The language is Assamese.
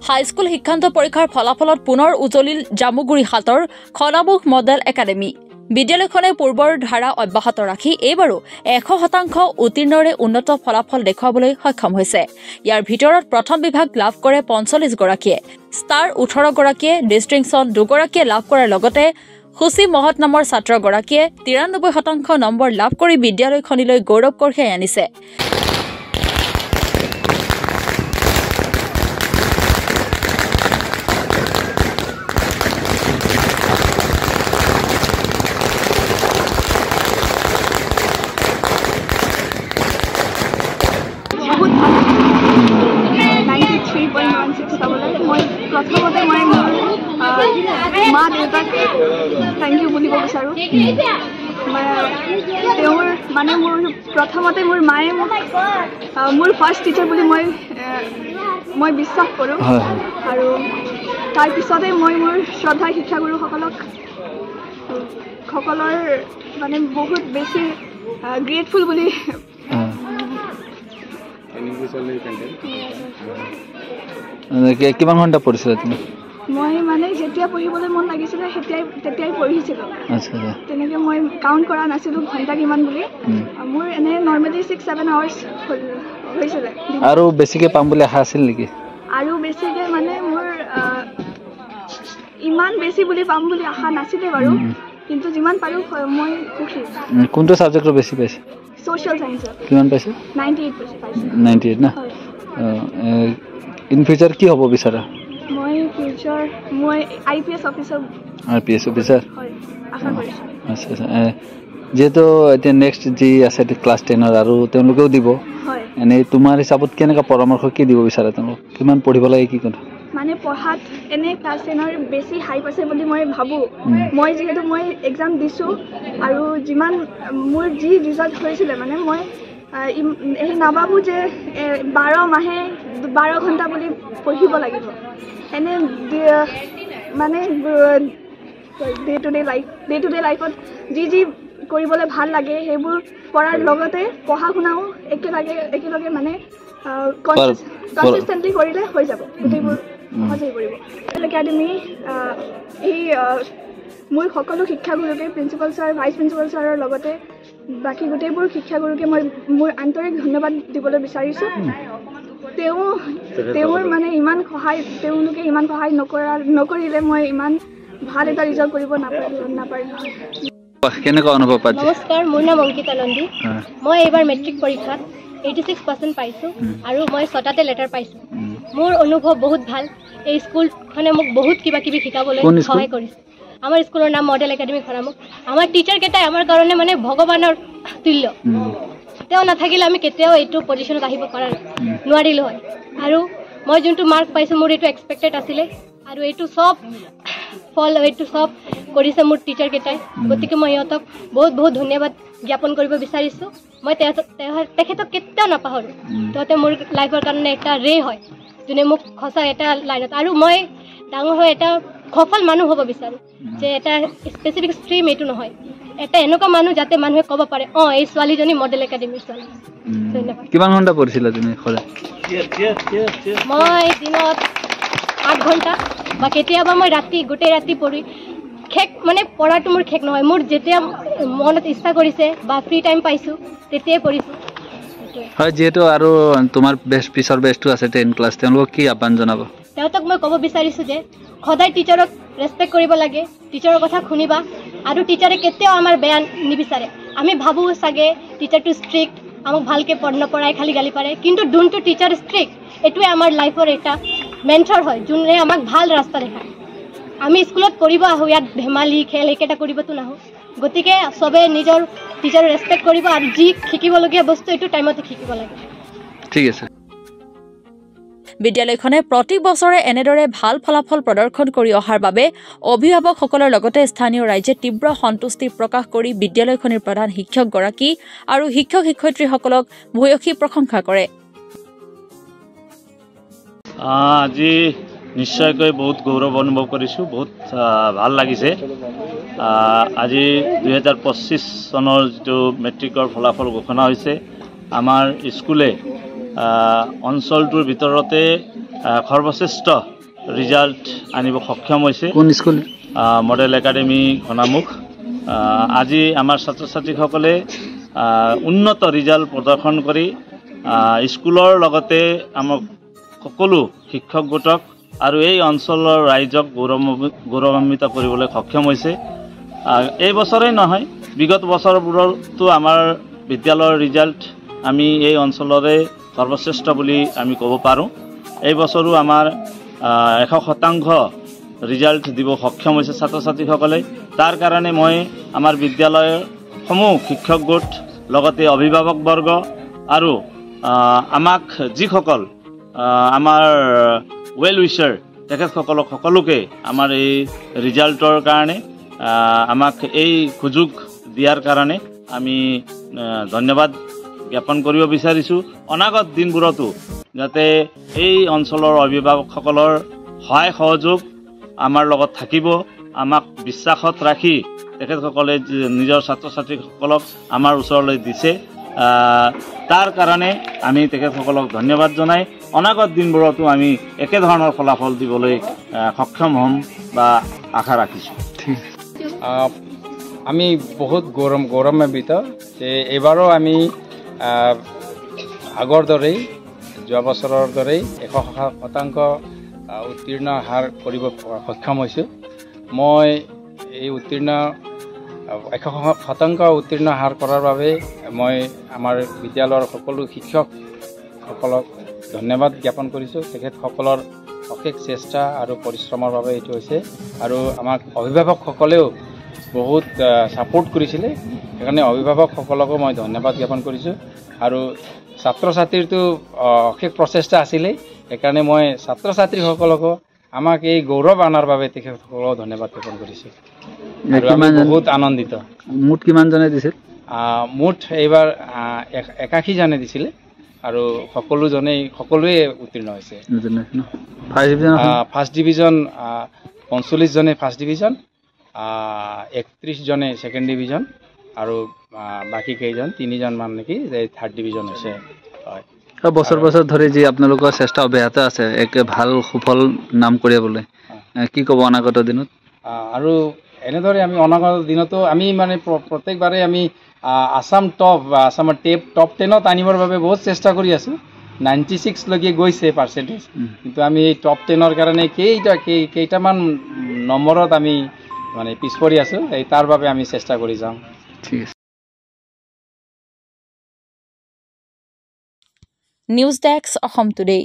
হাইস্কুল শিক্ষান্ত পৰীক্ষাৰ ফলাফলত পুনৰ উজলিল জামুগুৰি হাটৰ খনামুখ মডেল একাডেমী। বিদ্যালয়খনে পূৰ্বৰ ধাৰা অব্যাহত ৰাখি এইবাৰো 100% উত্তীৰ্ণৰে উন্নত ফলাফল দেখুৱাবলৈ সক্ষম হৈছে। ইয়াৰ ভিতৰত প্ৰথম বিভাগ লাভ কৰে 45 গৰাকীয়ে, ষ্টাৰ 18 গৰাকীয়ে, ডিষ্টিংশ্যন 2 গৰাকীয়ে লাভ কৰাৰ লগতে খুচি মহৎ নামৰ ছাত্ৰগৰাকীয়ে 93% নম্বৰ লাভ কৰি বিদ্যালয়খনিলৈ গৌৰৱ কঢ়িয়াই আনিছে। প্ৰথমতে মই মা দেউতাক থেংক ইউ বুলিব বিচাৰোঁ। তেওঁৰ মানে প্ৰথমতে মোৰ মায়ে মোৰ ফাৰ্ষ্ট টিচাৰ বুলি মই বিশ্বাস কৰোঁ আৰু তাৰপিছতে মই মোৰ শ্ৰদ্ধাৰ শিক্ষাগুৰুসকলৰ মানে বহুত বেছি গ্ৰেটফুল বুলি কিমান ঘণ্টা পঢ়িছিলা তুমি? মই মানে যেতিয়া পঢ়িবলৈ মন লাগিছিলে তেতিয়াই পঢ়িছিলোঁ। তেনেকৈ মই কাউণ্ট কৰা নাছিলোঁ ঘণ্টা কিমান বুলি। মোৰ এনে নৰ্মেলি 6-7 আৱাৰ্ছ হৈছিলে। আৰু বেছিকৈ পাম বুলি আশা আছিল নেকি? আৰু বেছিকৈ মানে মোৰ ইমান বেছি বুলি পাম বুলি আশা নাছিলে বাৰু, কিন্তু যিমান পাৰোঁ মই সুখী। কোনটো ছাবজেক্টৰ বেছি পাইছে? ছ'চিয়েল ছায়েন্সত। কিমান পাইছে? 98% পাইছে। 98 না? ইন ফিউচাৰ কি হ'ব বিচাৰা? মই IPS অফিচাৰ। IPS officer? হয়, আশা কৰিছোঁ। আচ্ছা আচ্ছা। যিহেতু এতিয়া নেক্সট যি আছে ক্লাছ 10ৰ আৰু তেওঁলোকেও দিব, এনেই তোমাৰ হিচাপত কেনেকুৱা পৰামৰ্শ কি দিব বিচাৰা? তেওঁলোক কিমান পঢ়িব লাগে কি কথা? মানে পঢ়াত এনে ক্লাছ 10ৰ বেছি হাইপ আছে বুলি মই ভাবোঁ। যিহেতু মই এক্সাম দিছোঁ আৰু যিমান মোৰ যি ৰিজাল্ট হৈছিলে মানে মই এই নাভাবোঁ যে 12 মাহে 12 ঘণ্টা বুলি পঢ়িব লাগিব। এনে মানে ডে টু ডে লাইফত যি কৰিবলৈ ভাল লাগে সেইবোৰ কৰাৰ লগতে পঢ়া শুনাও একেলগে মানে কনচিষ্টেণ্টলি কৰিলে হৈ যাব, গোটেইবোৰ সহজেই কৰিব। একাডেমি এই মোৰ সকলো শিক্ষাগুৰুকে, প্ৰিন্সিপাল ছাৰ, ভাইচ প্ৰিন্সিপাল ছাৰৰ লগতে বাকী গোটেইবোৰ শিক্ষাগুৰুকে মই মোৰ আন্তৰিক ধন্যবাদ দিবলৈ বিচাৰিছোঁ। তেওঁৰ মানে তেওঁলোকে ইমান সহায় নকৰিলে মই ইমান ভাল এটা ৰিজাল্ট কৰিব নাপাৰিলোঁ। কেনেকুৱা অনুভৱ পাইছে? নমস্কাৰ, মোৰ নাম অংকিতা নন্দী। মই এইবাৰ মেট্ৰিক পৰীক্ষাত 86% পাইছোঁ আৰু মই 6টাতে লেটাৰ পাইছোঁ। মোৰ অনুভৱ বহুত ভাল। এই স্কুলখনে মোক বহুত কিবা কিবি শিকাবলৈ সহায় কৰিছে। আমাৰ স্কুলৰ নাম মডেল একাডেমী খনামুখ। আমাৰ টিচাৰকেইটাই আমাৰ কাৰণে মানে ভগৱানৰ তুল্য। তেওঁ নাথাকিলে আমি কেতিয়াও এইটো পজিশ্যনত আহিব নোৱাৰিলোঁ হয়। আৰু মই যোনটো মাৰ্ক পাইছোঁ মোৰ এইটো এক্সপেক্টেড আছিলে আৰু এইটো চব কৰিছে মোৰ টিচাৰকেইটাই। গতিকে মই সিহঁতক বহুত ধন্যবাদ জ্ঞাপন কৰিব বিচাৰিছোঁ। মই তেখেতক কেতিয়াও নাপাহৰোঁ। সিহঁতে মোৰ লাইফৰ কাৰণে এটা হয়, যোনে মোক সঁচা এটা লাইনত, আৰু মই ডাঙৰ হৈ এটা সফল মানুহ হ'ব বিচাৰোঁ। যে এটা স্পেচিফিক ষ্ট্ৰীম এইটো নহয়, এটা এনেকুৱা মানুহ যাতে মানুহে ক'ব পাৰে এই ছোৱালীজনী মডেল একাডেমীৰ ছোৱালী। ধন্যবাদ। কিমান ঘণ্টা পঢ়িছিলা তুমি? মই দিনত 8 ঘণ্টা বা কেতিয়াবা মই গোটেই ৰাতি পঢ়ি মানে পঢ়াটো মোৰ শেষ নহয়। মোৰ যেতিয়া মনত ইচ্ছা কৰিছে বা ফ্ৰী টাইম পাইছোঁ তেতিয়াই পঢ়িছোঁ। হয়, যিহেতু আৰু তোমাৰ পিছৰ বেষ্টটো আছে 10 ক্লাছ, তেওঁলোকক কি আহ্বান জনাব? সিহঁতক মই ক'ব বিচাৰিছোঁ যে সদায় টিচাৰক ৰেচপেক্ট কৰিব লাগে, টিচাৰৰ কথা শুনিবা, আৰু টিচাৰে কেতিয়াও আমাৰ বেয়া নিবিচাৰে। আমি ভাবোঁ চাগে টিচাৰটো ষ্ট্ৰিক্ট, আমাক ভালকৈ নপঢ়াই, খালি গালি পাৰে, কিন্তু যোনটো টিচাৰ ষ্ট্ৰিক্ট এইটোৱে আমাৰ লাইফৰ এটা মেণ্টৰ হয়, যোনে আমাক ভাল ৰাস্তা দেখায়। আমি স্কুলত পঢ়িব আহোঁ, ইয়াত ধেমালি খেল এইকেইটা কৰিবতো নাহোঁ। গতিকে চবে নিজৰ টিচাৰক ৰেচপেক্ট কৰিব আৰু যি শিকিবলগীয়া বস্তু এইটো টাইমতে শিকিব লাগে। ঠিক আছে। বিদ্যালয়খনে প্ৰতি বছৰে এনেদৰে ভাল ফলাফল প্ৰদৰ্শন কৰি অহাৰ বাবে অভিভাৱকসকলৰ লগতে স্থানীয় ৰাইজে তীব্ৰ সন্তুষ্টি প্ৰকাশ কৰি বিদ্যালয়খনিৰ প্ৰধান শিক্ষকগৰাকী আৰু শিক্ষক-শিক্ষয়িত্ৰীসকলক ভূয়সী প্ৰশংসা কৰে। আজি নিশ্চয়কৈ বহুত গৌৰৱ অনুভৱ কৰিছোঁ, বহুত ভাল লাগিছে। আজি 2025 চনৰ যিটো মেট্ৰিকৰ ফলাফল ঘোষণা হৈছে, আমাৰ স্কুলে অঞ্চলটোৰ ভিতৰতে সৰ্বশ্ৰেষ্ঠ ৰিজাল্ট আনিব সক্ষম হৈছে। কোন স্কুল? Model academy ঘনামুখ। আজি আমাৰ ছাত্ৰ ছাত্ৰীসকলে উন্নত ৰিজাল্ট প্ৰদৰ্শন কৰি স্কুলৰ লগতে আমাক সকলো শিক্ষক গোটক আৰু এই অঞ্চলৰ ৰাইজক গৌৰৱান্বিত কৰিবলৈ সক্ষম হৈছে। এই বছৰেই নহয়, বিগত বছৰবোৰতো আমাৰ বিদ্যালয়ৰ ৰিজাল্ট আমি এই অঞ্চলৰে সৰ্বশ্ৰেষ্ঠ বুলি আমি ক'ব পাৰোঁ। এই বছৰো আমাৰ 100% ৰিজাল্ট দিব সক্ষম হৈছে ছাত্ৰ ছাত্ৰীসকলে। তাৰ কাৰণে মই আমাৰ বিদ্যালয়ৰ সমূহ শিক্ষক গোট লগতে অভিভাৱকবৰ্গ আৰু আমাক যিসকল আমাৰ ৱেল উইচাৰ তেখেতসকলক সকলোকে আমাৰ এই ৰিজাল্টৰ কাৰণে আমাক এই সুযোগ দিয়াৰ কাৰণে আমি ধন্যবাদ জ্ঞাপন কৰিব বিচাৰিছোঁ। অনাগত দিনবোৰতো যাতে এই অঞ্চলৰ অভিভাৱকসকলৰ সহায় সহযোগ আমাৰ লগত থাকিব, আমাক বিশ্বাসত ৰাখি তেখেতসকলে নিজৰ ছাত্ৰ ছাত্ৰীসকলক আমাৰ ওচৰলৈ দিছে, তাৰ কাৰণে আমি তেখেতসকলক ধন্যবাদ জনাই অনাগত দিনবোৰতো আমি একেধৰণৰ ফলাফল দিবলৈ সক্ষম হ'ম বা আশা ৰাখিছোঁ। আমি বহুত গৌৰৱান্বিত যে এইবাৰো আমি আগৰ দৰেই যোৱা বছৰৰ দৰেই 100% উত্তীৰ্ণ হাৰ কৰিব সক্ষম হৈছোঁ। মই এই 100% উত্তীৰ্ণ হাৰ কৰাৰ বাবে মই আমাৰ বিদ্যালয়ৰ সকলো শিক্ষকসকলক ধন্যবাদ জ্ঞাপন কৰিছোঁ। তেখেতসকলৰ অশেষ চেষ্টা আৰু পৰিশ্ৰমৰ বাবে এইটো হৈছে আৰু আমাক অভিভাৱকসকলেও বহুত ছাপোৰ্ট কৰিছিলে, সেইকাৰণে অভিভাৱকসকলকো মই ধন্যবাদ জ্ঞাপন কৰিছোঁ। আৰু ছাত্ৰ ছাত্ৰীৰতো অশেষ প্ৰচেষ্টা আছিলেই, সেইকাৰণে মই ছাত্ৰ ছাত্ৰীসকলকো আমাক এই গৌৰৱ অনাৰ বাবে তেখেতসকলক ধন্যবাদ জ্ঞাপন কৰিছোঁ। আৰু আমি বহুত আনন্দিত। মুঠ কিমানজনে দিছিল? মুঠ এইবাৰ 81 জনে দিছিলে আৰু সকলোৱে উত্তীৰ্ণ হৈছে। ফাৰ্ষ্ট ডিভিজন 45 জনে ফাৰ্ষ্ট ডিভিজন, 31 জনে ছেকেণ্ড ডিভিজন আৰু বাকী কেইজন 3জন মান নেকি যে থাৰ্ড ডিভিজন হৈছে। হয়, বছৰ বছৰ ধৰি যি আপোনালোকৰ চেষ্টা অব্যাহত আছে এক ভাল সুফল নাম কঢ়িয়াবলৈ, কি ক'ব অনাগত দিনত? আৰু এনেদৰে আমি অনাগত দিনতো আমি মানে প্ৰত্যেকবাৰে আমি আছাম টপ বা আছামৰ টপ 10ত আনিবৰ বাবে বহুত চেষ্টা কৰি আছোঁ। 96 লৈকে গৈছে পাৰ্চেণ্টেজ, কিন্তু আমি এই টপ 10ৰ কাৰণে কেইটামান নম্বৰত আমি মানে পিছ পৰি আছোঁ। তাৰ বাবে আমি চেষ্টা কৰি যাম। ঠিক আছে। News desk Assam today.